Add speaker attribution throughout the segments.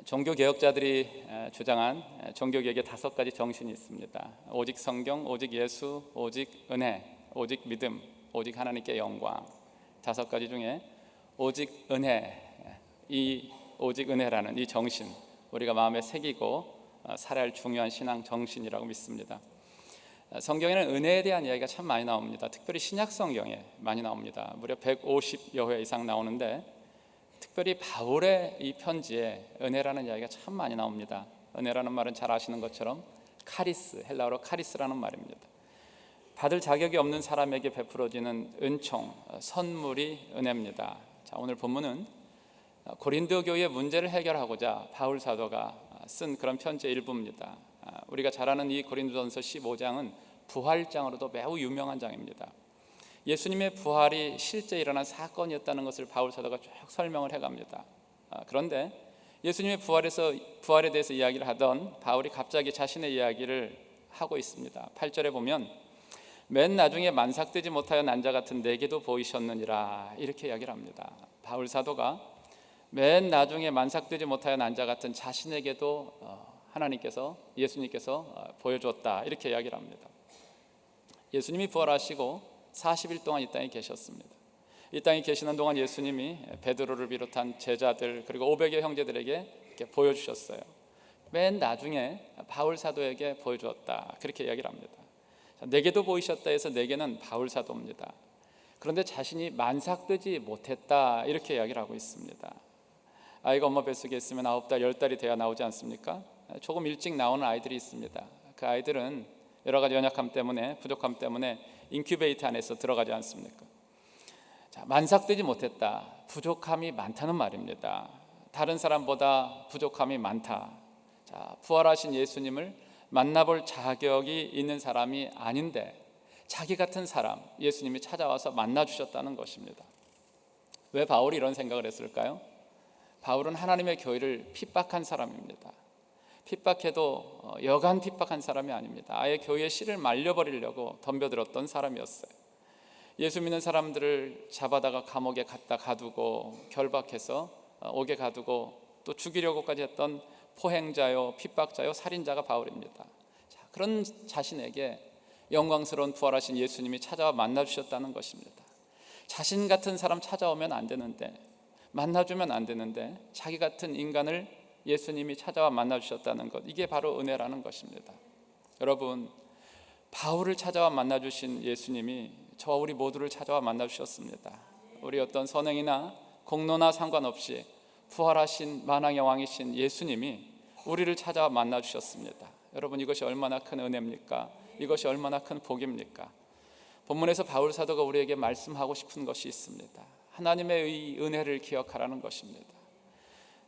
Speaker 1: 종교개혁자들이 주장한 종교개혁의 5가지 정신이 있습니다. 오직 성경, 오직 예수, 오직 은혜, 오직 믿음, 오직 하나님께 영광. 5가지 중에 오직 은혜, 이 오직 은혜라는 이 정신, 우리가 마음에 새기고 살아야 할 중요한 신앙 정신이라고 믿습니다. 성경에는 은혜에 대한 이야기가 참 많이 나옵니다. 특별히 신약 성경에 많이 나옵니다. 무려 150여 회 이상 나오는데, 특별히 바울의 이 편지에 은혜라는 이야기가 참 많이 나옵니다. 은혜라는 말은 잘 아시는 것처럼 카리스, 헬라어로 카리스라는 말입니다. 받을 자격이 없는 사람에게 베풀어지는 은총, 선물이 은혜입니다. 자, 오늘 본문은 고린도 교회의 문제를 해결하고자 바울 사도가 쓴 그런 편지의 일부입니다. 우리가 잘 아는 이 고린도전서 15장은 부활장으로도 매우 유명한 장입니다. 예수님의 부활이 실제 일어난 사건이었다는 것을 바울 사도가 쭉 설명을 해갑니다. 그런데 예수님의 부활에 대해서 이야기를 하던 바울이 갑자기 자신의 이야기를 하고 있습니다. 8절에 보면 맨 나중에 만삭되지 못하여 난 자 같은 내게도 보이셨느니라, 이렇게 이야기를 합니다. 바울 사도가 맨 나중에 만삭되지 못하여 난 자 같은 자신에게도 하나님께서, 예수님께서 보여줬다, 이렇게 이야기를 합니다. 예수님이 부활하시고 40일 동안 이 땅에 계셨습니다. 이 땅에 계시는 동안 예수님이 베드로를 비롯한 제자들 그리고 500여 형제들에게 이렇게 보여주셨어요. 맨 나중에 바울 사도에게 보여주었다, 그렇게 이야기를 합니다. 내게도 보이셨다 해서 내게는 바울 사도입니다. 그런데 자신이 만삭되지 못했다, 이렇게 이야기를 하고 있습니다. 아이가 엄마 뱃속에 있으면 9달, 10달이 돼야 나오지 않습니까? 조금 일찍 나오는 아이들이 있습니다. 그 아이들은 여러 가지 연약함 때문에, 부족함 때문에 인큐베이터 안에서 들어가지 않습니까? 자, 만삭되지 못했다, 부족함이 많다는 말입니다. 다른 사람보다 부족함이 많다. 자, 부활하신 예수님을 만나볼 자격이 있는 사람이 아닌데 자기 같은 사람, 예수님이 찾아와서 만나주셨다는 것입니다. 왜 바울이 이런 생각을 했을까요? 바울은 하나님의 교회를 핍박한 사람입니다. 핍박해도 여간 핍박한 사람이 아닙니다. 아예 교회의 씨를 말려버리려고 덤벼들었던 사람이었어요. 예수 믿는 사람들을 잡아다가 감옥에 갖다 가두고 결박해서 옥에 가두고 또 죽이려고까지 했던 포행자요, 핍박자요, 살인자가 바울입니다. 자, 그런 자신에게 영광스러운 부활하신 예수님이 찾아와 만나주셨다는 것입니다. 자신 같은 사람 찾아오면 안 되는데, 만나주면 안 되는데 자기 같은 인간을 예수님이 찾아와 만나주셨다는 것, 이게 바로 은혜라는 것입니다. 여러분, 바울을 찾아와 만나주신 예수님이 저와 우리 모두를 찾아와 만나주셨습니다. 우리 어떤 선행이나 공로나 상관없이 부활하신 만왕의 왕이신 예수님이 우리를 찾아와 만나주셨습니다. 여러분, 이것이 얼마나 큰 은혜입니까? 이것이 얼마나 큰 복입니까? 본문에서 바울 사도가 우리에게 말씀하고 싶은 것이 있습니다. 하나님의 이 은혜를 기억하라는 것입니다.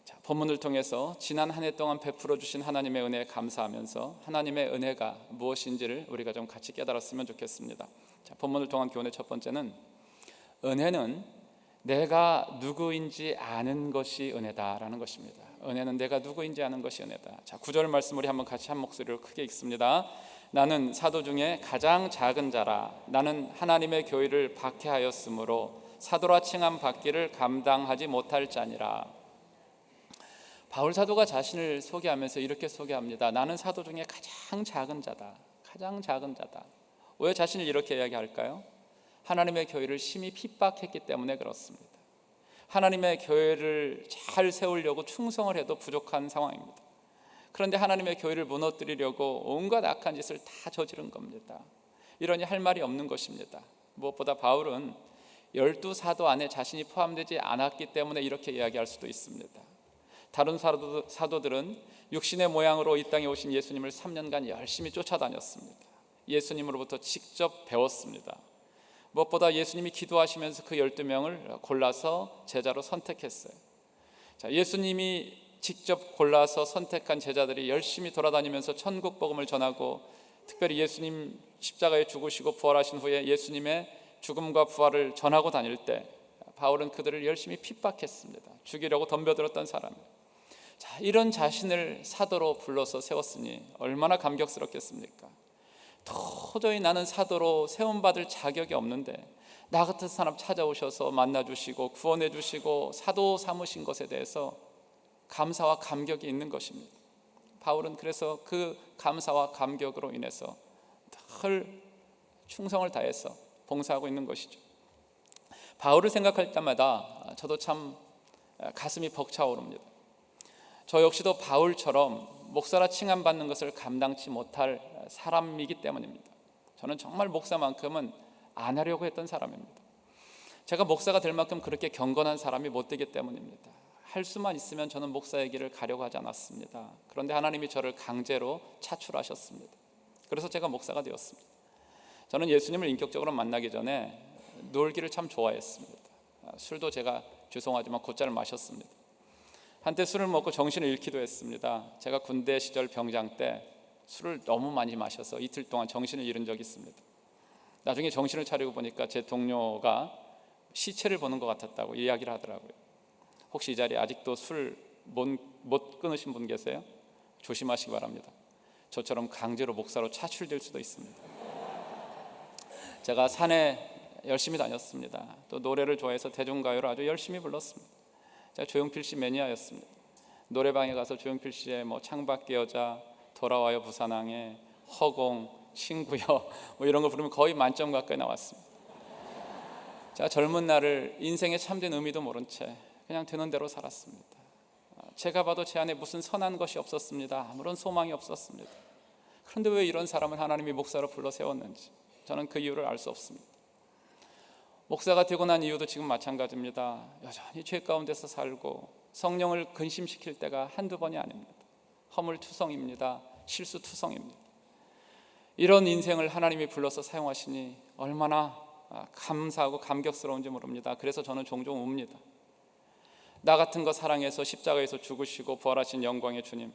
Speaker 1: 자, 본문을 통해서 지난 한 해 동안 베풀어 주신 하나님의 은혜에 감사하면서 하나님의 은혜가 무엇인지를 우리가 좀 같이 깨달았으면 좋겠습니다. 자, 본문을 통한 교훈의 첫 번째는, 은혜는 내가 누구인지 아는 것이 은혜다라는 것입니다. 은혜는 내가 누구인지 아는 것이 은혜다. 자, 9절 말씀 우리 한번 같이 한 목소리로 크게 읽습니다. 나는 사도 중에 가장 작은 자라. 나는 하나님의 교회를 박해하였으므로 사도라 칭함 받기를 감당하지 못할 자니라. 바울 사도가 자신을 소개하면서 이렇게 소개합니다. 나는 사도 중에 가장 작은 자다. 가장 작은 자다. 왜 자신을 이렇게 이야기할까요? 하나님의 교회를 심히 핍박했기 때문에 그렇습니다. 하나님의 교회를 잘 세우려고 충성을 해도 부족한 상황입니다. 그런데 하나님의 교회를 무너뜨리려고 온갖 악한 짓을 다 저지른 겁니다. 이러니 할 말이 없는 것입니다. 무엇보다 바울은 12사도 안에 자신이 포함되지 않았기 때문에 이렇게 이야기할 수도 있습니다. 다른 사도들은 육신의 모양으로 이 땅에 오신 예수님을 3년간 열심히 쫓아다녔습니다. 예수님으로부터 직접 배웠습니다. 무엇보다 예수님이 기도하시면서 그 12명을 골라서 제자로 선택했어요. 자, 예수님이 직접 골라서 선택한 제자들이 열심히 돌아다니면서 천국 복음을 전하고, 특별히 예수님 십자가에 죽으시고 부활하신 후에 예수님의 죽음과 부활을 전하고 다닐 때 바울은 그들을 열심히 핍박했습니다. 죽이려고 덤벼들었던 사람이에요. 자, 이런 자신을 사도로 불러서 세웠으니 얼마나 감격스럽겠습니까? 도저히 나는 사도로 세움받을 자격이 없는데 나 같은 사람 찾아오셔서 만나주시고 구원해 주시고 사도 삼으신 것에 대해서 감사와 감격이 있는 것입니다. 바울은 그래서 그 감사와 감격으로 인해서 늘 충성을 다해서 봉사하고 있는 것이죠. 바울을 생각할 때마다 저도 참 가슴이 벅차오릅니다. 저 역시도 바울처럼 목사라 칭함받는 것을 감당치 못할 사람이기 때문입니다. 저는 정말 목사만큼은 안 하려고 했던 사람입니다. 제가 목사가 될 만큼 그렇게 경건한 사람이 못 되기 때문입니다. 할 수만 있으면 저는 목사의 길을 가려고 하지 않았습니다. 그런데 하나님이 저를 강제로 차출하셨습니다. 그래서 제가 목사가 되었습니다. 저는 예수님을 인격적으로 만나기 전에 놀기를 참 좋아했습니다. 술도 제가 죄송하지만 곧잘 마셨습니다. 한때 술을 먹고 정신을 잃기도 했습니다. 제가 군대 시절 병장 때 술을 너무 많이 마셔서 이틀 동안 정신을 잃은 적이 있습니다. 나중에 정신을 차리고 보니까 제 동료가 시체를 보는 것 같았다고 이야기를 하더라고요. 혹시 이 자리에 아직도 술 못 끊으신 분 계세요? 조심하시기 바랍니다. 저처럼 강제로 목사로 차출될 수도 있습니다. 제가 산에 열심히 다녔습니다. 또 노래를 좋아해서 대중가요를 아주 열심히 불렀습니다. 제가 조용필 씨 매니아였습니다. 노래방에 가서 조용필 씨의 창밖의 여자, 돌아와요 부산항에, 허공, 친구여 이런 거 부르면 거의 만점 가까이 나왔습니다. 제가 젊은 날을 인생의 참된 의미도 모른 채 그냥 되는 대로 살았습니다. 제가 봐도 제 안에 무슨 선한 것이 없었습니다. 아무런 소망이 없었습니다. 그런데 왜 이런 사람을 하나님이 목사로 불러 세웠는지 저는 그 이유를 알 수 없습니다. 목사가 되고 난 이유도 지금 마찬가지입니다. 여전히 죄 가운데서 살고 성령을 근심시킬 때가 한두 번이 아닙니다. 허물투성입니다. 실수투성입니다. 이런 인생을 하나님이 불러서 사용하시니 얼마나 감사하고 감격스러운지 모릅니다. 그래서 저는 종종 웁니다. 나 같은 거 사랑해서 십자가에서 죽으시고 부활하신 영광의 주님,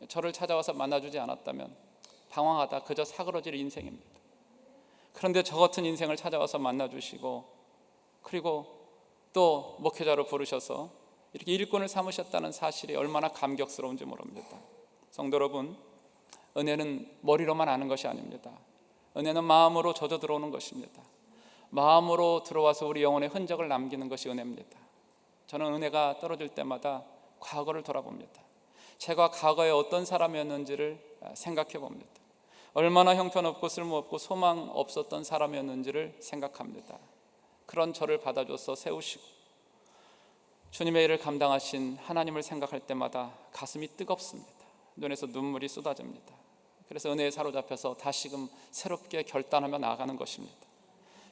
Speaker 1: 저를 찾아와서 만나주지 않았다면 방황하다 그저 사그러질 인생입니다. 그런데 저 같은 인생을 찾아와서 만나주시고 그리고 또 목회자로 부르셔서 이렇게 일꾼을 삼으셨다는 사실이 얼마나 감격스러운지 모릅니다. 성도 여러분, 은혜는 머리로만 아는 것이 아닙니다. 은혜는 마음으로 젖어 들어오는 것입니다. 마음으로 들어와서 우리 영혼의 흔적을 남기는 것이 은혜입니다. 저는 은혜가 떨어질 때마다 과거를 돌아봅니다. 제가 과거에 어떤 사람이었는지를 생각해 봅니다. 얼마나 형편없고 쓸모없고 소망 없었던 사람이었는지를 생각합니다. 그런 저를 받아줘서 세우시고 주님의 일을 감당하신 하나님을 생각할 때마다 가슴이 뜨겁습니다. 눈에서 눈물이 쏟아집니다. 그래서 은혜에 사로잡혀서 다시금 새롭게 결단하며 나아가는 것입니다.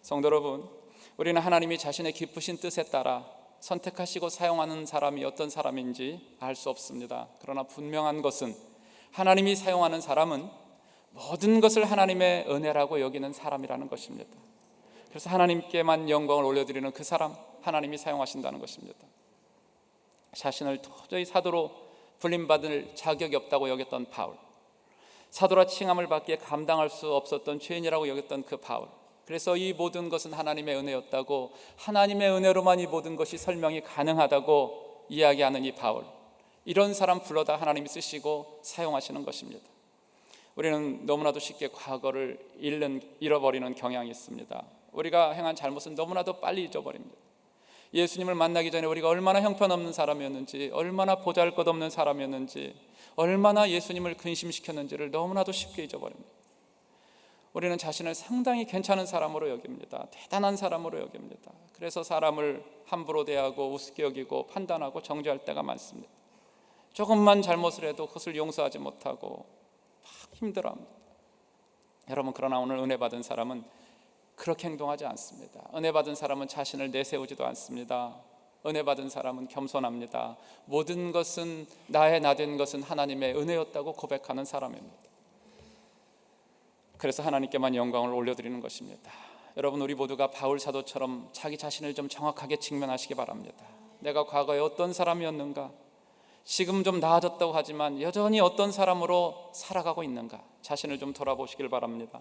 Speaker 1: 성도 여러분, 우리는 하나님이 자신의 깊으신 뜻에 따라 선택하시고 사용하는 사람이 어떤 사람인지 알 수 없습니다. 그러나 분명한 것은 하나님이 사용하는 사람은 모든 것을 하나님의 은혜라고 여기는 사람이라는 것입니다. 그래서 하나님께만 영광을 올려드리는 그 사람, 하나님이 사용하신다는 것입니다. 자신을 도저히 사도로 불림받을 자격이 없다고 여겼던 바울, 사도라 칭함을 받기에 감당할 수 없었던 죄인이라고 여겼던 그 바울, 그래서 이 모든 것은 하나님의 은혜였다고, 하나님의 은혜로만 이 모든 것이 설명이 가능하다고 이야기하는 이 바울, 이런 사람 불러다 하나님이 쓰시고 사용하시는 것입니다. 우리는 너무나도 쉽게 과거를 잃어버리는 경향이 있습니다. 우리가 행한 잘못은 너무나도 빨리 잊어버립니다. 예수님을 만나기 전에 우리가 얼마나 형편없는 사람이었는지, 얼마나 보잘것없는 사람이었는지, 얼마나 예수님을 근심시켰는지를 너무나도 쉽게 잊어버립니다. 우리는 자신을 상당히 괜찮은 사람으로 여깁니다. 대단한 사람으로 여깁니다. 그래서 사람을 함부로 대하고 우습게 여기고 판단하고 정죄할 때가 많습니다. 조금만 잘못을 해도 그것을 용서하지 못하고 막 힘들어합니다. 여러분, 그러나 오늘 은혜 받은 사람은 그렇게 행동하지 않습니다. 은혜 받은 사람은 자신을 내세우지도 않습니다. 은혜 받은 사람은 겸손합니다. 모든 것은 나의 나된 것은 하나님의 은혜였다고 고백하는 사람입니다. 그래서 하나님께만 영광을 올려드리는 것입니다. 여러분, 우리 모두가 바울 사도처럼 자기 자신을 좀 정확하게 직면하시기 바랍니다. 내가 과거에 어떤 사람이었는가, 지금 좀 나아졌다고 하지만 여전히 어떤 사람으로 살아가고 있는가, 자신을 좀 돌아보시길 바랍니다.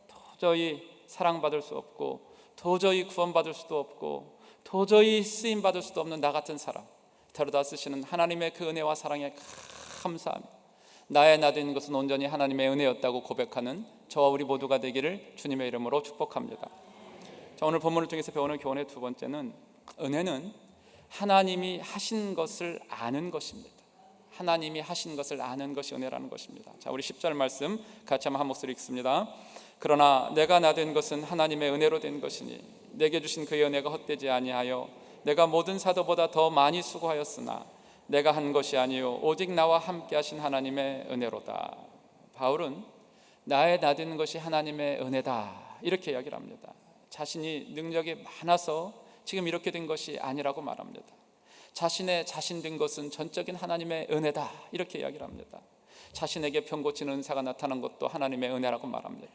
Speaker 1: 도저히 사랑받을 수 없고, 도저히 구원받을 수도 없고, 도저히 쓰임받을 수도 없는 나 같은 사람 데려다 쓰시는 하나님의 그 은혜와 사랑에 감사합니다. 나의 나된 것은 온전히 하나님의 은혜였다고 고백하는 저와 우리 모두가 되기를 주님의 이름으로 축복합니다. 자, 오늘 본문을 통해서 배우는 교훈의 두 번째는, 은혜는 하나님이 하신 것을 아는 것입니다. 하나님이 하신 것을 아는 것이 은혜라는 것입니다. 자, 우리 10절 말씀 같이 한번 한 목소리 읽습니다. 그러나 내가 나 된 것은 하나님의 은혜로 된 것이니 내게 주신 그의 은혜가 헛되지 아니하여 내가 모든 사도보다 더 많이 수고하였으나 내가 한 것이 아니요 오직 나와 함께 하신 하나님의 은혜로다. 바울은 나의 나 된 것이 하나님의 은혜다 이렇게 이야기를 합니다. 자신이 능력이 많아서 지금 이렇게 된 것이 아니라고 말합니다. 자신의 자신 된 것은 전적인 하나님의 은혜다 이렇게 이야기를 합니다. 자신에게 병 고치는 은사가 나타난 것도 하나님의 은혜라고 말합니다.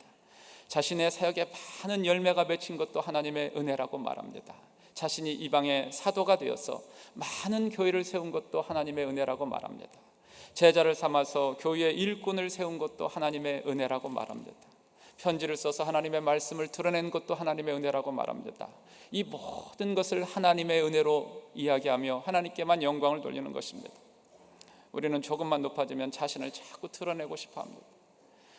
Speaker 1: 자신의 사역에 많은 열매가 맺힌 것도 하나님의 은혜라고 말합니다. 자신이 이방의 사도가 되어서 많은 교회를 세운 것도 하나님의 은혜라고 말합니다. 제자를 삼아서 교회의 일꾼을 세운 것도 하나님의 은혜라고 말합니다. 편지를 써서 하나님의 말씀을 드러낸 것도 하나님의 은혜라고 말합니다. 이 모든 것을 하나님의 은혜로 이야기하며 하나님께만 영광을 돌리는 것입니다. 우리는 조금만 높아지면 자신을 자꾸 드러내고 싶어 합니다.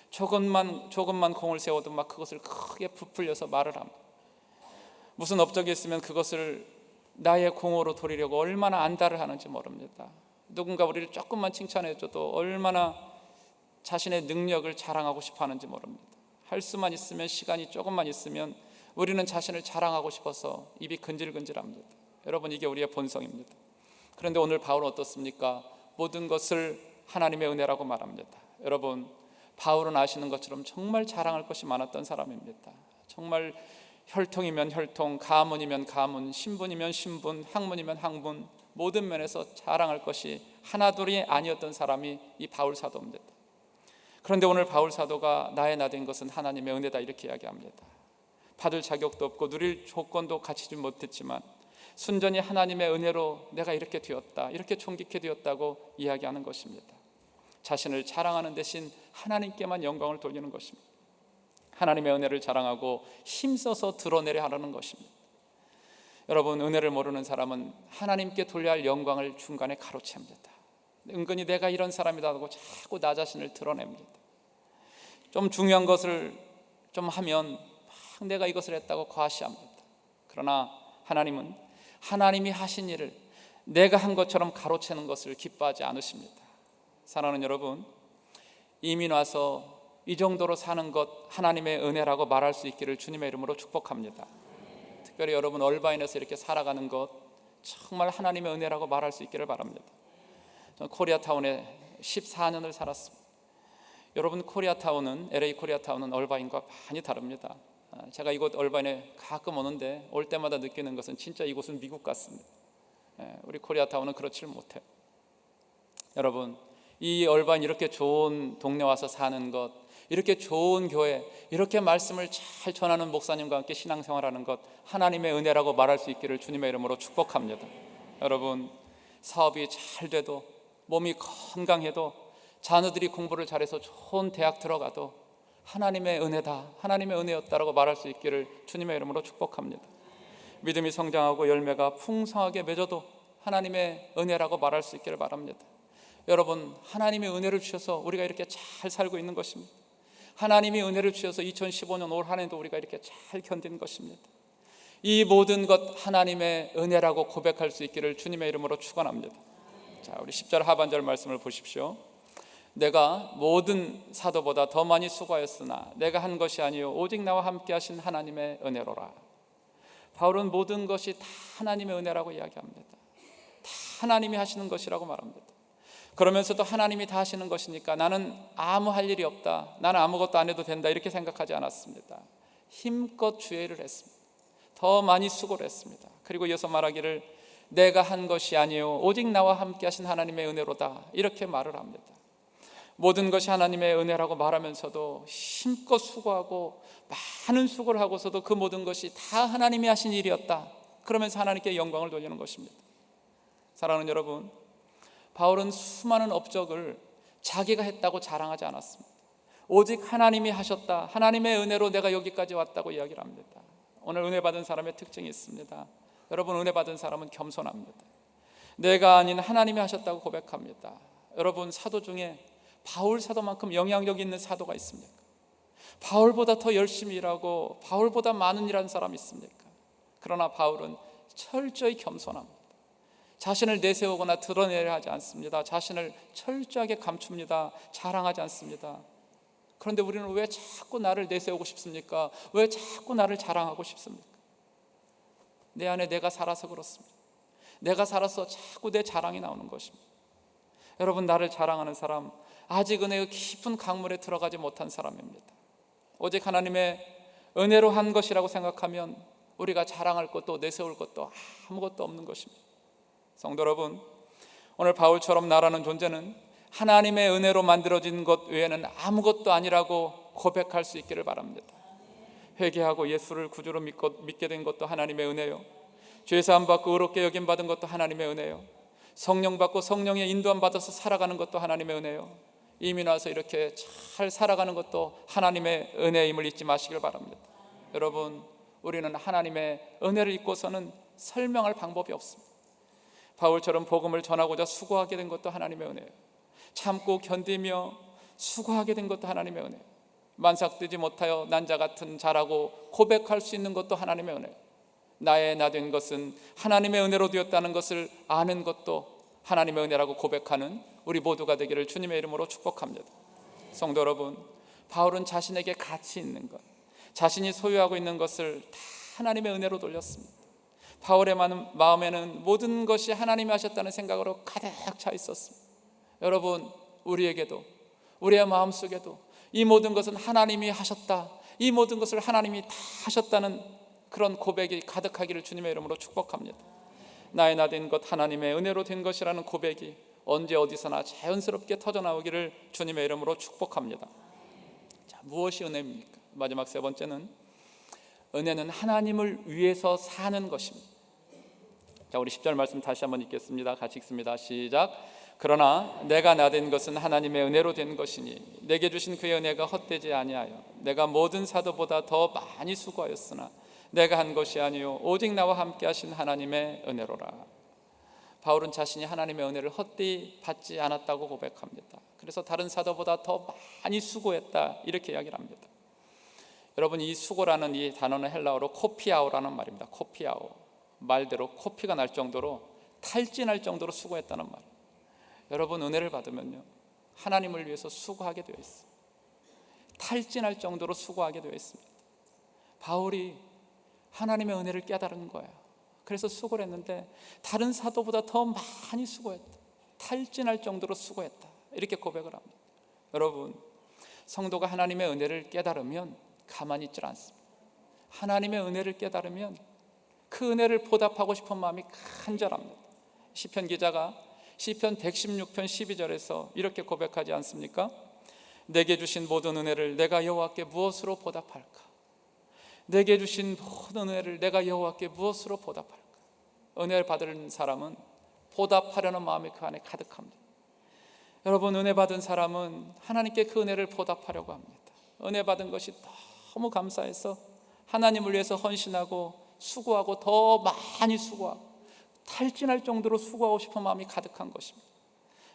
Speaker 1: 조금만 공을 세워도 막 그것을 크게 부풀려서 말을 합니다. 무슨 업적이 있으면 그것을 나의 공으로 돌리려고 얼마나 안달을 하는지 모릅니다. 누군가 우리를 조금만 칭찬해줘도 얼마나 자신의 능력을 자랑하고 싶어 하는지 모릅니다. 할 수만 있으면, 시간이 조금만 있으면 우리는 자신을 자랑하고 싶어서 입이 근질근질합니다. 여러분, 이게 우리의 본성입니다. 그런데 오늘 바울은 어떻습니까? 모든 것을 하나님의 은혜라고 말합니다. 여러분, 바울은 아시는 것처럼 정말 자랑할 것이 많았던 사람입니다. 정말 혈통이면 혈통, 가문이면 가문, 신분이면 신분, 학문이면 학문, 모든 면에서 자랑할 것이 하나둘이 아니었던 사람이 이 바울 사도입니다. 그런데 오늘 바울 사도가 나의 나 된 것은 하나님의 은혜다 이렇게 이야기합니다. 받을 자격도 없고 누릴 조건도 갖추지 못했지만 순전히 하나님의 은혜로 내가 이렇게 되었다, 이렇게 존귀케 되었다고 이야기하는 것입니다. 자신을 자랑하는 대신 하나님께만 영광을 돌리는 것입니다. 하나님의 은혜를 자랑하고 힘써서 드러내려 하라는 것입니다. 여러분, 은혜를 모르는 사람은 하나님께 돌려야 할 영광을 중간에 가로챕니다. 은근히 내가 이런 사람이다 하고 자꾸 나 자신을 드러냅니다. 좀 중요한 것을 좀 하면 막 내가 이것을 했다고 과시합니다. 그러나 하나님은 하나님이 하신 일을 내가 한 것처럼 가로채는 것을 기뻐하지 않으십니다. 사랑하는 여러분, 이민 와서 이 정도로 사는 것 하나님의 은혜라고 말할 수 있기를 주님의 이름으로 축복합니다. 특별히 여러분 얼바인에서 이렇게 살아가는 것 정말 하나님의 은혜라고 말할 수 있기를 바랍니다. 저는 코리아타운에 14년을 살았습니다. 여러분, 코리아타운은 LA 코리아타운은 얼바인과 많이 다릅니다. 제가 이곳 얼바인에 가끔 오는데 올 때마다 느끼는 것은 진짜 이곳은 미국 같습니다. 우리 코리아타운은 그렇지 못해요. 여러분, 이 얼바인 이렇게 좋은 동네 와서 사는 것, 이렇게 좋은 교회, 이렇게 말씀을 잘 전하는 목사님과 함께 신앙생활하는 것 하나님의 은혜라고 말할 수 있기를 주님의 이름으로 축복합니다. 여러분, 사업이 잘 돼도, 몸이 건강해도, 자녀들이 공부를 잘해서 좋은 대학 들어가도 하나님의 은혜다, 하나님의 은혜였다라고 말할 수 있기를 주님의 이름으로 축복합니다. 믿음이 성장하고 열매가 풍성하게 맺어도 하나님의 은혜라고 말할 수 있기를 바랍니다. 여러분, 하나님의 은혜를 주셔서 우리가 이렇게 잘 살고 있는 것입니다. 하나님이 은혜를 주셔서 2015년 올 한 해도 우리가 이렇게 잘 견딘 것입니다. 이 모든 것 하나님의 은혜라고 고백할 수 있기를 주님의 이름으로 축원합니다. 자, 우리 10절 하반절 말씀을 보십시오. 내가 모든 사도보다 더 많이 수고하였으나 내가 한 것이 아니요 오직 나와 함께 하신 하나님의 은혜로라. 바울은 모든 것이 다 하나님의 은혜라고 이야기합니다. 다 하나님이 하시는 것이라고 말합니다. 그러면서도 하나님이 다 하시는 것이니까 나는 아무 할 일이 없다, 나는 아무것도 안 해도 된다 이렇게 생각하지 않았습니다. 힘껏 주의 일을 했습니다. 더 많이 수고를 했습니다. 그리고 이어서 말하기를 내가 한 것이 아니요 오직 나와 함께 하신 하나님의 은혜로다 이렇게 말을 합니다. 모든 것이 하나님의 은혜라고 말하면서도 힘껏 수고하고 많은 수고를 하고서도 그 모든 것이 다 하나님이 하신 일이었다, 그러면서 하나님께 영광을 돌리는 것입니다. 사랑하는 여러분, 바울은 수많은 업적을 자기가 했다고 자랑하지 않았습니다. 오직 하나님이 하셨다, 하나님의 은혜로 내가 여기까지 왔다고 이야기를 합니다. 오늘 은혜 받은 사람의 특징이 있습니다. 여러분, 은혜 받은 사람은 겸손합니다. 내가 아닌 하나님이 하셨다고 고백합니다. 여러분, 사도 중에 바울 사도만큼 영향력 있는 사도가 있습니까? 바울보다 더 열심히 일하고 바울보다 많은 일하는 사람이 있습니까? 그러나 바울은 철저히 겸손합니다. 자신을 내세우거나 드러내려 하지 않습니다. 자신을 철저하게 감춥니다. 자랑하지 않습니다. 그런데 우리는 왜 자꾸 나를 내세우고 싶습니까? 왜 자꾸 나를 자랑하고 싶습니까? 내 안에 내가 살아서 그렇습니다. 내가 살아서 자꾸 내 자랑이 나오는 것입니다. 여러분, 나를 자랑하는 사람, 아직 은혜의 깊은 강물에 들어가지 못한 사람입니다. 오직 하나님의 은혜로 한 것이라고 생각하면 우리가 자랑할 것도 내세울 것도 아무것도 없는 것입니다. 성도 여러분, 오늘 바울처럼 나라는 존재는 하나님의 은혜로 만들어진 것 외에는 아무것도 아니라고 고백할 수 있기를 바랍니다. 회개하고 예수를 구주로 믿게 된 것도 하나님의 은혜요, 죄사함 받고 의롭게 여김 받은 것도 하나님의 은혜요, 성령 받고 성령의 인도함 받아서 살아가는 것도 하나님의 은혜요, 이미 나서 이렇게 잘 살아가는 것도 하나님의 은혜임을 잊지 마시길 바랍니다. 여러분, 우리는 하나님의 은혜를 잊고서는 설명할 방법이 없습니다. 바울처럼 복음을 전하고자 수고하게 된 것도 하나님의 은혜예요. 참고 견디며 수고하게 된 것도 하나님의 은혜예요. 만삭되지 못하여 난자 같은 자라고 고백할 수 있는 것도 하나님의 은혜예요. 나의 나 된 것은 하나님의 은혜로 되었다는 것을 아는 것도 하나님의 은혜라고 고백하는 우리 모두가 되기를 주님의 이름으로 축복합니다. 성도 여러분, 바울은 자신에게 가치 있는 것, 자신이 소유하고 있는 것을 다 하나님의 은혜로 돌렸습니다. 바울의 마음에는 모든 것이 하나님이 하셨다는 생각으로 가득 차 있었습니다. 여러분, 우리에게도, 우리의 마음속에도 이 모든 것은 하나님이 하셨다, 이 모든 것을 하나님이 다 하셨다는 그런 고백이 가득하기를 주님의 이름으로 축복합니다. 나의 나 된 것 하나님의 은혜로 된 것이라는 고백이 언제 어디서나 자연스럽게 터져나오기를 주님의 이름으로 축복합니다. 자, 무엇이 은혜입니까? 마지막 세 번째는 은혜는 하나님을 위해서 사는 것입니다. 자, 우리 10절 말씀 다시 한번 읽겠습니다. 같이 읽습니다. 시작. 그러나 내가 나 된 것은 하나님의 은혜로 된 것이니 내게 주신 그의 은혜가 헛되지 아니하여 내가 모든 사도보다 더 많이 수고하였으나 내가 한 것이 아니요 오직 나와 함께 하신 하나님의 은혜로라. 바울은 자신이 하나님의 은혜를 헛되이 받지 않았다고 고백합니다. 그래서 다른 사도보다 더 많이 수고했다, 이렇게 이야기를 합니다. 여러분, 이 수고라는 이 단어는 헬라어로 코피아오라는 말입니다. 코피아오, 말대로 코피가 날 정도로, 탈진할 정도로 수고했다는 말. 여러분, 은혜를 받으면요, 하나님을 위해서 수고하게 되어 있어요. 탈진할 정도로 수고하게 되어 있습니다. 바울이 하나님의 은혜를 깨달은 거예요. 그래서 수고를 했는데 다른 사도보다 더 많이 수고했다, 탈진할 정도로 수고했다, 이렇게 고백을 합니다. 여러분, 성도가 하나님의 은혜를 깨달으면 가만히 있질 않습니다. 하나님의 은혜를 깨달으면 그 은혜를 보답하고 싶은 마음이 간절합니다. 시편 기자가 시편 116편 12절에서 이렇게 고백하지 않습니까? 내게 주신 모든 은혜를 내가 여호와께 무엇으로 보답할까? 내게 주신 모든 은혜를 내가 여호와께 무엇으로 보답할까? 은혜를 받은 사람은 보답하려는 마음이 그 안에 가득합니다. 여러분, 은혜 받은 사람은 하나님께 그 은혜를 보답하려고 합니다. 은혜 받은 것이 너무 감사해서 하나님을 위해서 헌신하고 수고하고 더 많이 수고하고 탈진할 정도로 수고하고 싶은 마음이 가득한 것입니다.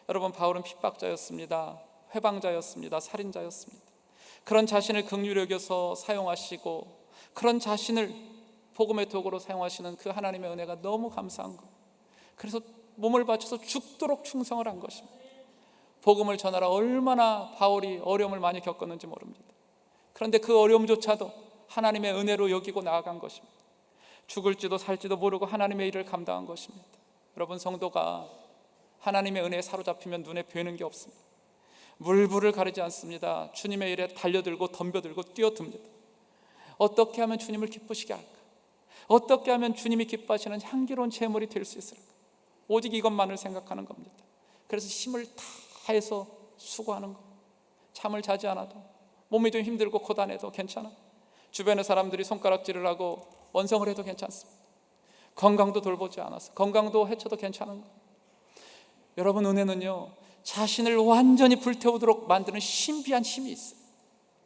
Speaker 1: 여러분, 바울은 핍박자였습니다. 회방자였습니다. 살인자였습니다. 그런 자신을 긍휼히 여겨서 사용하시고 그런 자신을 복음의 도구로 사용하시는 그 하나님의 은혜가 너무 감사한 것, 그래서 몸을 바쳐서 죽도록 충성을 한 것입니다. 복음을 전하라 얼마나 바울이 어려움을 많이 겪었는지 모릅니다. 그런데 그 어려움조차도 하나님의 은혜로 여기고 나아간 것입니다. 죽을지도 살지도 모르고 하나님의 일을 감당한 것입니다. 여러분, 성도가 하나님의 은혜에 사로잡히면 눈에 뵈는 게 없습니다. 물불을 가리지 않습니다. 주님의 일에 달려들고 덤벼들고 뛰어듭니다. 어떻게 하면 주님을 기쁘시게 할까? 어떻게 하면 주님이 기뻐하시는 향기로운 제물이 될 수 있을까? 오직 이것만을 생각하는 겁니다. 그래서 힘을 다해서 수고하는 것, 잠을 자지 않아도, 몸이 좀 힘들고 고단해도 괜찮아, 주변의 사람들이 손가락질을 하고 원성을 해도 괜찮습니다. 건강도 돌보지 않아서 건강도 해쳐도 괜찮은 것. 여러분, 은혜는요, 자신을 완전히 불태우도록 만드는 신비한 힘이 있어요.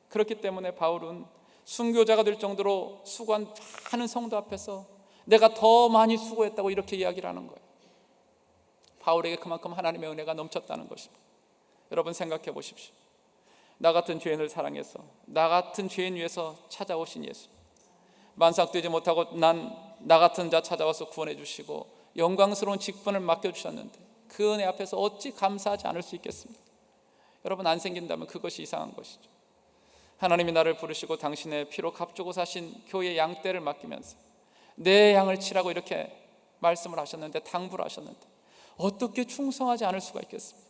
Speaker 1: 그렇기 때문에 바울은 순교자가 될 정도로 수고한 많은 성도 앞에서 내가 더 많이 수고했다고 이렇게 이야기를 하는 거예요. 바울에게 그만큼 하나님의 은혜가 넘쳤다는 것입니다. 여러분, 생각해 보십시오. 나 같은 죄인을 사랑해서 나 같은 죄인 위해서 찾아오신 예수, 만삭되지 못하고 나 같은 자 찾아와서 구원해 주시고 영광스러운 직분을 맡겨주셨는데 그 은혜 앞에서 어찌 감사하지 않을 수 있겠습니까? 여러분, 안 생긴다면 그것이 이상한 것이죠. 하나님이 나를 부르시고 당신의 피로 값주고 사신 교회 양떼를 맡기면서 내 양을 치라고 이렇게 말씀을 하셨는데, 당부를 하셨는데 어떻게 충성하지 않을 수가 있겠습니까?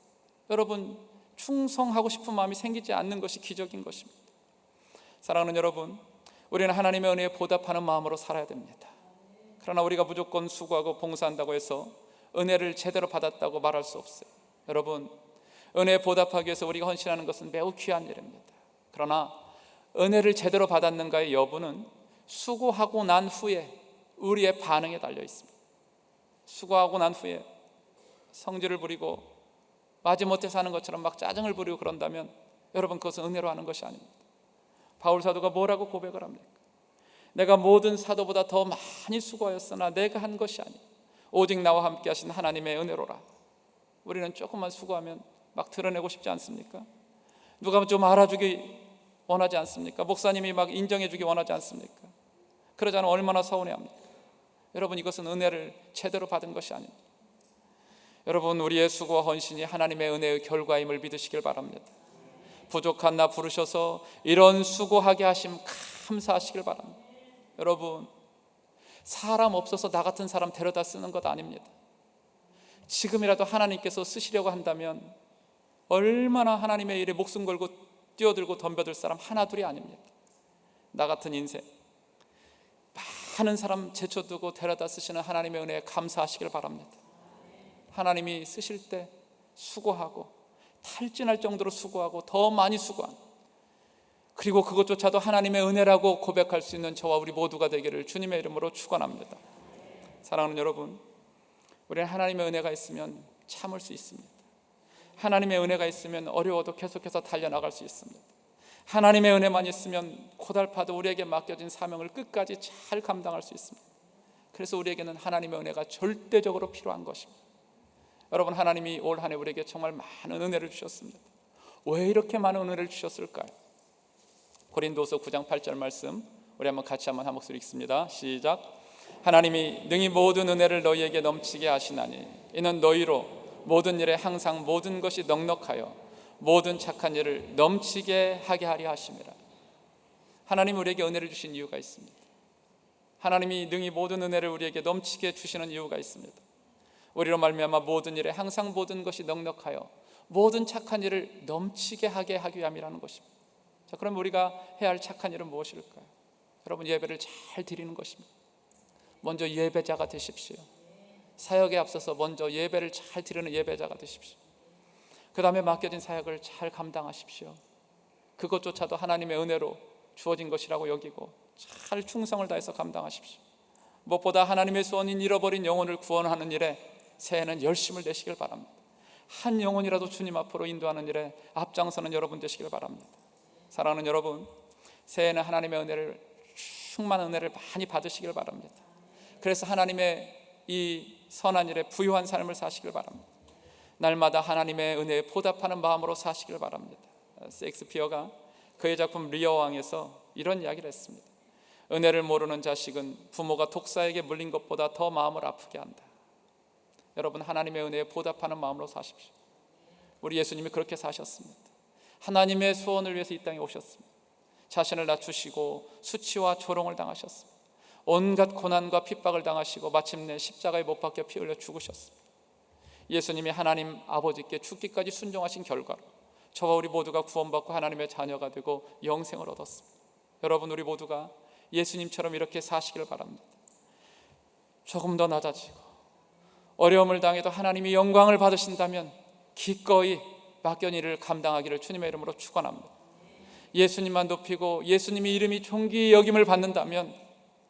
Speaker 1: 여러분, 충성하고 싶은 마음이 생기지 않는 것이 기적인 것입니다. 사랑하는 여러분, 우리는 하나님의 은혜에 보답하는 마음으로 살아야 됩니다. 그러나 우리가 무조건 수고하고 봉사한다고 해서 은혜를 제대로 받았다고 말할 수 없어요. 여러분, 은혜에 보답하기 위해서 우리가 헌신하는 것은 매우 귀한 일입니다. 그러나 은혜를 제대로 받았는가의 여부는 수고하고 난 후에 우리의 반응에 달려 있습니다. 수고하고 난 후에 성질을 부리고 마지못해서 하는 것처럼 막 짜증을 부리고 그런다면 여러분, 그것은 은혜로 하는 것이 아닙니다. 바울 사도가 뭐라고 고백을 합니까? 내가 모든 사도보다 더 많이 수고하였으나 내가 한 것이 아니요 오직 나와 함께 하신 하나님의 은혜로라. 우리는 조금만 수고하면 막 드러내고 싶지 않습니까? 누가 좀 알아주기 원하지 않습니까? 목사님이 막 인정해주기 원하지 않습니까? 그러지 않으면 얼마나 서운해합니까? 여러분, 이것은 은혜를 제대로 받은 것이 아닙니다. 여러분, 우리의 수고와 헌신이 하나님의 은혜의 결과임을 믿으시길 바랍니다. 부족한 나 부르셔서 이런 수고하게 하심 감사하시길 바랍니다. 여러분, 사람 없어서 나 같은 사람 데려다 쓰는 것 아닙니다. 지금이라도 하나님께서 쓰시려고 한다면 얼마나 하나님의 일에 목숨 걸고 뛰어들고 덤벼들 사람 하나 둘이 아닙니다. 나 같은 인생 많은 사람 제쳐두고 데려다 쓰시는 하나님의 은혜에 감사하시길 바랍니다. 하나님이 쓰실 때 수고하고 탈진할 정도로 수고하고 더 많이 수고한, 그리고 그것조차도 하나님의 은혜라고 고백할 수 있는 저와 우리 모두가 되기를 주님의 이름으로 축원합니다. 사랑하는 여러분, 우리는 하나님의 은혜가 있으면 참을 수 있습니다. 하나님의 은혜가 있으면 어려워도 계속해서 달려나갈 수 있습니다. 하나님의 은혜만 있으면 고달파도 우리에게 맡겨진 사명을 끝까지 잘 감당할 수 있습니다. 그래서 우리에게는 하나님의 은혜가 절대적으로 필요한 것입니다. 여러분, 하나님이 올 한 해 우리에게 정말 많은 은혜를 주셨습니다. 왜 이렇게 많은 은혜를 주셨을까요? 고린도서 9장 8절 말씀 우리 한번 같이 한 목소리 읽습니다. 시작. 하나님이 능히 모든 은혜를 너희에게 넘치게 하시나니 이는 너희로 모든 일에 항상 모든 것이 넉넉하여 모든 착한 일을 넘치게 하게 하려 하심이라. 하나님 우리에게 은혜를 주신 이유가 있습니다. 하나님이 능히 모든 은혜를 우리에게 넘치게 주시는 이유가 있습니다. 우리로 말미암아 모든 일에 항상 모든 것이 넉넉하여 모든 착한 일을 넘치게 하게 하기 위함이라는 것입니다. 자, 그럼 우리가 해야 할 착한 일은 무엇일까요? 여러분, 예배를 잘 드리는 것입니다. 먼저 예배자가 되십시오. 사역에 앞서서 먼저 예배를 잘 드리는 예배자가 되십시오. 그 다음에 맡겨진 사역을 잘 감당하십시오. 그것조차도 하나님의 은혜로 주어진 것이라고 여기고 잘 충성을 다해서 감당하십시오. 무엇보다 하나님의 소원인 잃어버린 영혼을 구원하는 일에 새해는 열심을 내시길 바랍니다. 한 영혼이라도 주님 앞으로 인도하는 일에 앞장서는 여러분 되시길 바랍니다. 사랑하는 여러분, 새해는 하나님의 은혜를, 충만한 은혜를 많이 받으시길 바랍니다. 그래서 하나님의 이 선한 일에 부유한 삶을 사시길 바랍니다. 날마다 하나님의 은혜에 보답하는 마음으로 사시길 바랍니다. 셰익스피어가 그의 작품 리어 왕에서 이런 이야기를 했습니다. 은혜를 모르는 자식은 부모가 독사에게 물린 것보다 더 마음을 아프게 한다. 여러분, 하나님의 은혜에 보답하는 마음으로 사십시오. 우리 예수님이 그렇게 사셨습니다. 하나님의 소원을 위해서 이 땅에 오셨습니다. 자신을 낮추시고 수치와 조롱을 당하셨습니다. 온갖 고난과 핍박을 당하시고 마침내 십자가에 못 박혀 피 흘려 죽으셨습니다. 예수님이 하나님 아버지께 죽기까지 순종하신 결과로 저와 우리 모두가 구원받고 하나님의 자녀가 되고 영생을 얻었습니다. 여러분, 우리 모두가 예수님처럼 이렇게 사시길 바랍니다. 조금 더 낮아지고 어려움을 당해도 하나님이 영광을 받으신다면 기꺼이 맡겨진 일을 감당하기를 주님의 이름으로 축원합니다. 예수님만 높이고 예수님의 이름이 존귀 여김을 받는다면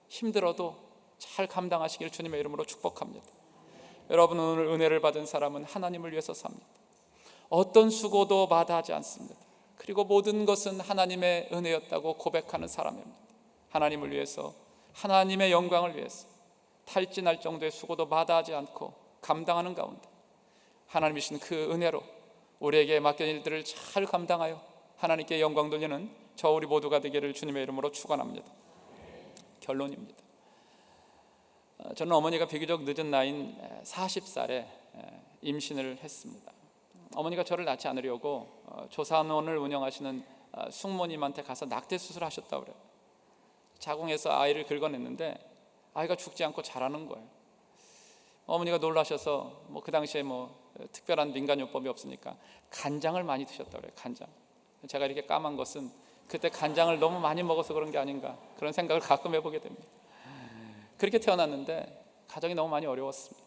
Speaker 1: 힘들어도 잘 감당하시길 주님의 이름으로 축복합니다. 여러분, 오늘 은혜를 받은 사람은 하나님을 위해서 삽니다. 어떤 수고도 마다하지 않습니다. 그리고 모든 것은 하나님의 은혜였다고 고백하는 사람입니다. 하나님을 위해서, 하나님의 영광을 위해서 탈진할 정도의 수고도 마다하지 않고 감당하는 가운데 하나님이신 그 은혜로 우리에게 맡겨진 일들을 잘 감당하여 하나님께 영광 돌리는 저 우리 모두가 되기를 주님의 이름으로 축원합니다. 결론입니다. 저는 어머니가 비교적 늦은 나이인 40살에 임신을 했습니다. 어머니가 저를 낳지 않으려고 조산원을 운영하시는 숙모님한테 가서 낙태 수술을 하셨다고 그래요. 자궁에서 아이를 긁어냈는데 아이가 죽지 않고 자라는 거예요. 어머니가 놀라셔서 그 당시에 특별한 민간요법이 없으니까 간장을 많이 드셨다고 그래요. 간장. 제가 이렇게 까만 것은 그때 간장을 너무 많이 먹어서 그런 게 아닌가, 그런 생각을 가끔 해보게 됩니다. 그렇게 태어났는데 가정이 너무 많이 어려웠습니다.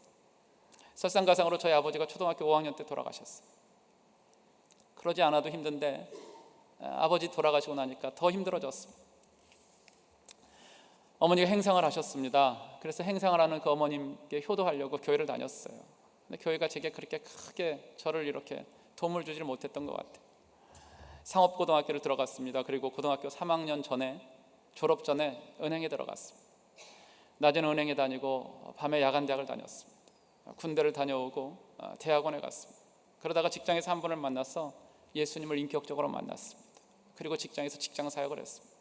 Speaker 1: 설상가상으로 저희 아버지가 초등학교 5학년 때 돌아가셨어요. 그러지 않아도 힘든데 아버지 돌아가시고 나니까 더 힘들어졌습니다. 어머니가 행상을 하셨습니다. 그래서 행상을 하는 그 어머님께 효도하려고 교회를 다녔어요. 근데 교회가 제게 그렇게 크게 저를 이렇게 도움을 주지를 못했던 것 같아요. 상업고등학교를 들어갔습니다. 그리고 고등학교 3학년 전에, 졸업 전에 은행에 들어갔습니다. 낮에는 은행에 다니고 밤에 야간대학을 다녔습니다. 군대를 다녀오고 대학원에 갔습니다. 그러다가 직장에서 한 분을 만나서 예수님을 인격적으로 만났습니다. 그리고 직장에서 직장 사역을 했습니다.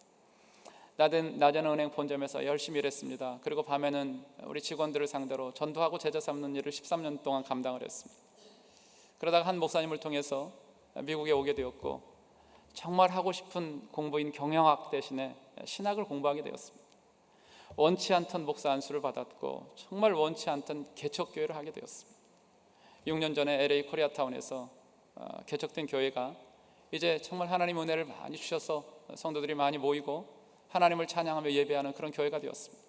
Speaker 1: 낮에는 은행 본점에서 열심히 일했습니다. 그리고 밤에는 우리 직원들을 상대로 전도하고 제자 삼는 일을 13년 동안 감당을 했습니다. 그러다가 한 목사님을 통해서 미국에 오게 되었고, 정말 하고 싶은 공부인 경영학 대신에 신학을 공부하게 되었습니다. 원치 않던 목사 안수를 받았고 정말 원치 않던 개척교회를 하게 되었습니다. 6년 전에 LA 코리아타운에서 개척된 교회가 이제 정말 하나님 은혜를 많이 주셔서 성도들이 많이 모이고 하나님을 찬양하며 예배하는 그런 교회가 되었습니다.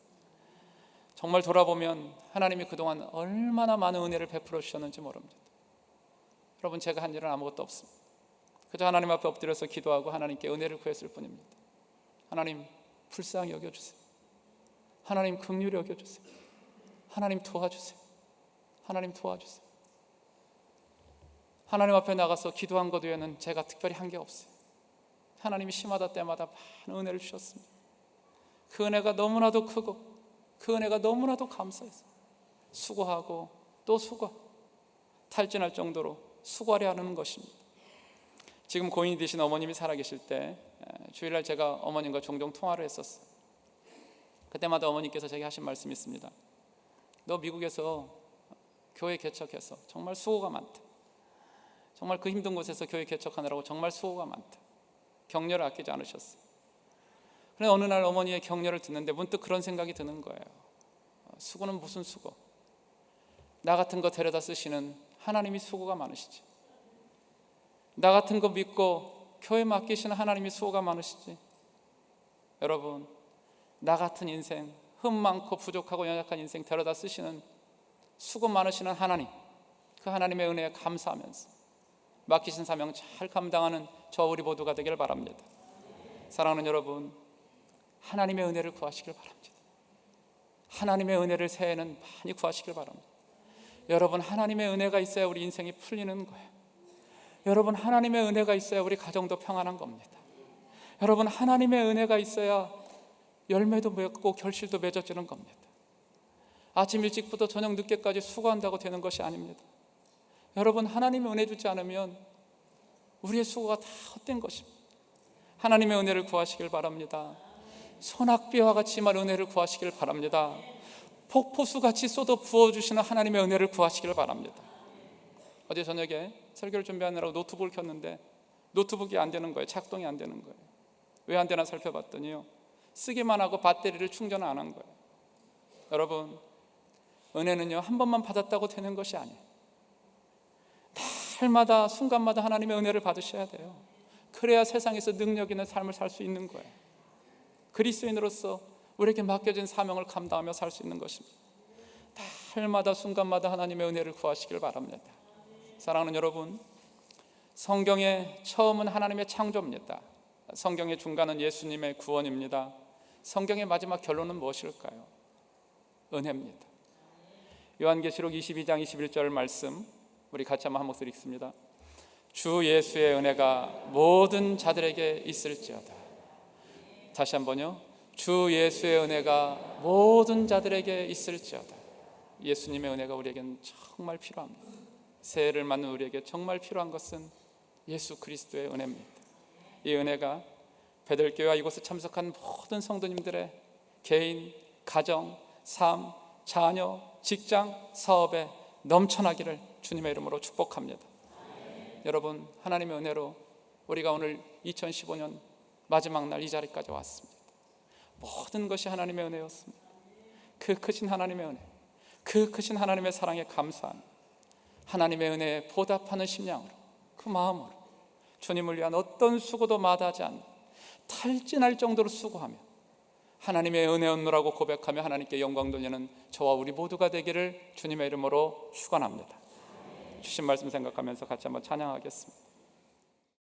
Speaker 1: 정말 돌아보면 하나님이 그동안 얼마나 많은 은혜를 베풀어 주셨는지 모릅니다. 여러분, 제가 한 일은 아무것도 없습니다. 그저 하나님 앞에 엎드려서 기도하고 하나님께 은혜를 구했을 뿐입니다. 하나님 불쌍히 여겨주세요. 하나님 긍휼히 여겨주세요. 하나님 도와주세요. 하나님 도와주세요. 하나님 앞에 나가서 기도한 것 외에는 제가 특별히 한 게 없어요. 하나님이 시마다 때마다 많은 은혜를 주셨습니다. 그 은혜가 너무나도 크고 그 은혜가 너무나도 감사해서 수고하고 또 수고, 탈진할 정도로 수고하려 하는 것입니다. 지금 고인이 되신 어머님이 살아계실 때 주일날 제가 어머님과 종종 통화를 했었어요. 그때마다 어머님께서 제게 하신 말씀이 있습니다. 너 미국에서 교회 개척해서 정말 수고가 많다. 정말 그 힘든 곳에서 교회 개척하느라고 정말 수고가 많다. 격려를 아끼지 않으셨어요. 그런데 어느 날 어머니의 격려를 듣는데 문득 그런 생각이 드는 거예요. 수고는 무슨 수고? 나 같은 거 데려다 쓰시는 하나님이 수고가 많으시지. 나 같은 거 믿고 교회 맡기시는 하나님이 수고가 많으시지. 여러분, 나 같은 인생, 흠 많고 부족하고 연약한 인생 데려다 쓰시는 수고 많으시는 하나님, 그 하나님의 은혜에 감사하면서 맡기신 사명 잘 감당하는 저 우리 모두가 되기를 바랍니다. 사랑하는 여러분, 하나님의 은혜를 구하시길 바랍니다. 하나님의 은혜를 새해에는 많이 구하시길 바랍니다. 여러분, 하나님의 은혜가 있어야 우리 인생이 풀리는 거예요. 여러분, 하나님의 은혜가 있어야 우리 가정도 평안한 겁니다. 여러분, 하나님의 은혜가 있어야 열매도 맺고 결실도 맺어지는 겁니다. 아침 일찍부터 저녁 늦게까지 수고한다고 되는 것이 아닙니다. 여러분, 하나님의 은혜 주지 않으면 우리의 수고가 다 헛된 것입니다. 하나님의 은혜를 구하시길 바랍니다. 소낙비와 같이 만 은혜를 구하시길 바랍니다. 폭포수같이 쏟아 부어주시는 하나님의 은혜를 구하시길 바랍니다. 어제 저녁에 설교를 준비하느라고 노트북을 켰는데 노트북이 안 되는 거예요. 작동이 안 되는 거예요. 왜 안 되나 살펴봤더니요, 쓰기만 하고 배터리를 충전을 안 한 거예요. 여러분, 은혜는요 한 번만 받았다고 되는 것이 아니에요. 날마다 순간마다 하나님의 은혜를 받으셔야 돼요. 그래야 세상에서 능력 있는 삶을 살 수 있는 거예요. 그리스도인으로서 우리에게 맡겨진 사명을 감당하며 살 수 있는 것입니다. 날마다 순간마다 하나님의 은혜를 구하시길 바랍니다. 사랑하는 여러분, 성경의 처음은 하나님의 창조입니다. 성경의 중간은 예수님의 구원입니다. 성경의 마지막 결론은 무엇일까요? 은혜입니다. 요한계시록 22장 21절 말씀 우리 같이 한번 한 목소리 읽습니다. 주 예수의 은혜가 모든 자들에게 있을지어다. 다시 한번요. 주 예수의 은혜가 모든 자들에게 있을지어다. 예수님의 은혜가 우리에게는 정말 필요합니다. 새해를 맞는 우리에게 정말 필요한 것은 예수 그리스도의 은혜입니다. 이 은혜가 베들교회와 이곳에 참석한 모든 성도님들의 개인, 가정, 삶, 자녀, 직장, 사업에 넘쳐나기를 주님의 이름으로 축복합니다. 여러분, 하나님의 은혜로 우리가 오늘 2015년 마지막 날 이 자리까지 왔습니다. 모든 것이 하나님의 은혜였습니다. 그 크신 하나님의 은혜, 그 크신 하나님의 사랑에 감사합니다. 하나님의 은혜에 보답하는 심령으로, 그 마음으로 주님을 위한 어떤 수고도 마다하지 않는 탈진할 정도로 수고하며 하나님의 은혜 얻노라고 고백하며 하나님께 영광 돌리는 저와 우리 모두가 되기를 주님의 이름으로 축원합니다. 주신 말씀 생각하면서 같이 한번 찬양하겠습니다.